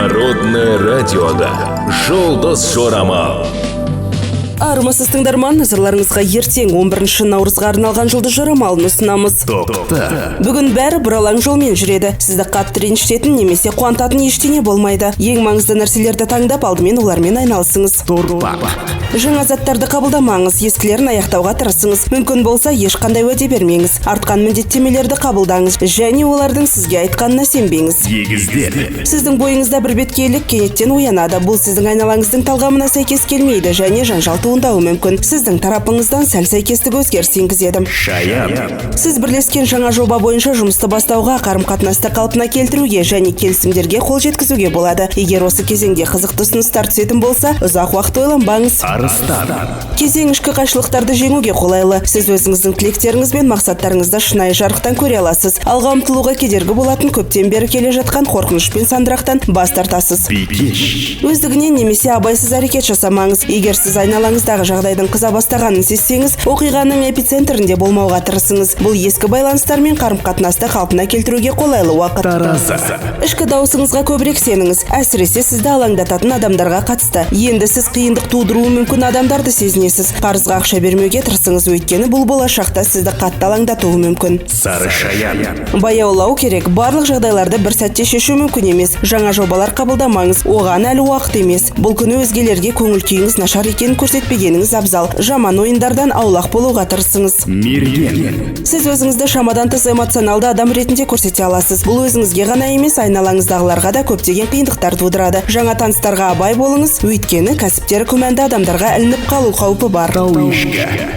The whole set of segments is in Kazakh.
Народное радиода «Жұлдыз жорамал». Армысыз тыңдарман, назарларыңызға ертең 11 наурызға арналған жұлдыз жорамалын ұсынамыз. Бүгін бәрі бұралаң жолмен жүреді. Сізді қатты ренжітетін немесе қуантатын ештеңе болмайды. Ең маңызды нәрселерді таңдап алдымен олармен айналысыңыз. Жаңа заттарды қабылдамаңыз, ескілерін аяқтауға тырысыңыз. Мүмкін болса, ешқандай уәде бермеңіз. Артқан міндеттемелерді қабылдаңыз және олардың сізге айтқанына сенбеңіз. Сіздің бойыңызда бір беткейлік кенеттен оянады. Бұл сіздің айналаңыздың талғамына сәйкес келмейді және жанжал туындауы мүмкін. Сіздің тарапыңыздан сәл сәйкестік өзгеріс енгізеді. Сіз бірлескен жаңа жоба бойынша жұмысты бастауға, қарым-қатынасты қалпына келтіруге және келісімдерге қол жеткізуге болады. Егер осы кезеңде қызықты ұсыныстар түсетін болса, ұзақ уақыт ойланбаңыз. Кезең ішкі қайшылықтарды жеңуге қолайлы. Сіз өзіңіздің тілектеріңіз бен мақсаттарыңызды шынайы жарықтан көре аласыз. Алға ұмтылуға кедергі болатын көптен бері келе жатқан қорқыныш пен сандырақтан бас тартасыз. Өздігінен немесе абайсыз әрекет жасамаңыз. Егер сіз айналаңыздағы жағдайдың қыза бастағанын сезсеңіз, оқиғаның эпицентрінде болмауға тырысыңыз. Бұл ескі байланыстар мен қарым-қатынасты қалпына келтіруге қолайлы уақыт. Ішкі даусыңызға көбірек сеніңіз, әсіресе сізді алаңдататын адамдарға қатысты. Енді сіз қиындық тудыруы мүмкін адамдарды сезінесіз. Қарызға ақша бермеуге тырысыңыз, өйткені бұл болашақта сізді қатты алаңдатуы мүмкін. Баяулау керек. Барлық жағдайларды бір сәтте шешу мүмкін емес. Жаңа жобалар қабылдамаңыз. Оған әлі уақыт емес. Бұл күні өзгелерге көңіл күйіңіз нашар екенін көрсетпегеніңіз абзал. Жаман ойындардан аулақ болуға тырысыңыз. Сіз өзіңізді шамадан тыс эмоционалды адам ретінде көрсете аласыз. Бұл өзіңізге ғана емес, айналаңыздағыларға да көптеген қиындықтар тудырады. Жаңа таныстарға абай болыңыз, өйткені кәсіптері күмәнді адамдарға ілініп қалу қаупі бар.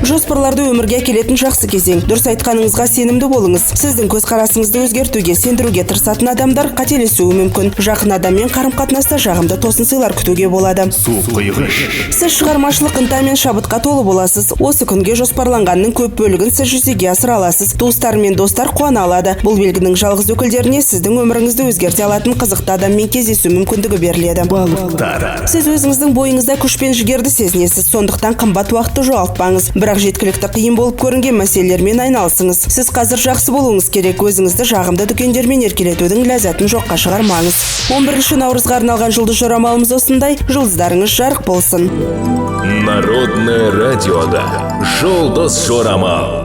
Жоспарларды өмірге келетін жақсы кезең. Дұрыс айтқаныңызға сенімді болыңыз. Сіздің көзқарасыңызды өзгертуге, сендіруге тырысатын адамдар қателесуі мүмкін. Жақын адаммен қарым-қатынаста жағымды тосын сыйлар күтуге болады. Сіз шығармашылық ынта мен шабытқа толы боласыз. Осы күнге жоспарланғанның көп бөлігін сіз жүзеге асыра аласыз. Туыстар мен достар қуана алады. Бұл белгінің жалғыз өкілдеріне сіздің өміріңізді өзгерте алатын қызықты адаммен кездесу мүмкіндігі беріледі. Сіз өзіңіздің бойыңызда күш пен жігерді сезінесіз, сондықтан қымбат уақытты жоғалтпаңыз. Бірақ жеткілікті қиын болып көрінген мәселелермен айналысыңыз. Сіз қазір жақсы болуыңыз керек. Өзіңізді жағымды дүкендермен еркелетудің ләззатын жоққа шығармаңыз. 11 наурызға арналған жұлдыз жорамалымыз осындай. Жұлдыздарыңыз жарық болсын. Народное радиода «Жұлдыз жорамал».